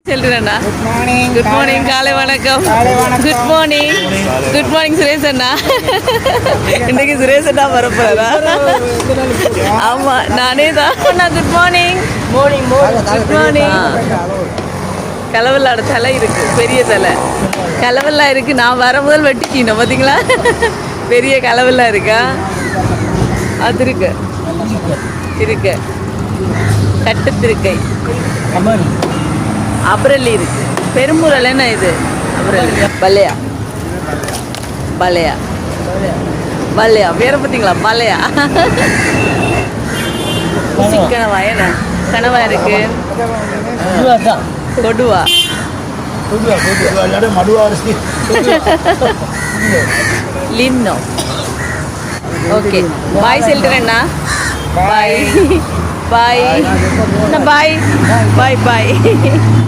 சொல்றேண்ணா. Good morning, காலை வணக்கம். Good morning Suresh அண்ணா. இன்னைக்கு சுரேஷ் அண்ணா வரப்போறா? ஆமா, நானே தான். Good morning. Good morning. கலவல்லாட தலை இருக்கு, பெரிய தலை கலவல்லா இருக்கு. நான் வர முதல் வெட்டிக்கணும் பார்த்தீங்களா? பெரிய கலவல்லா இருக்கா? அது இருக்கு இருக்கு. கட்டுத்திருக்கை அபரலி இருக்கு. பெரும்புரல் என்ன இது? அபரலி. பல்லையா பல்லையா பல்லையா வேற பார்த்தீங்களா? பல்லையா. சிக்கனவா என்ன கனவா இருக்கு? கொடுவா லின்னோ. ஓகே, பாய் சொல்லிட்டுறேண்ணா. பாய் பாய் பாய் பாய் பாய்.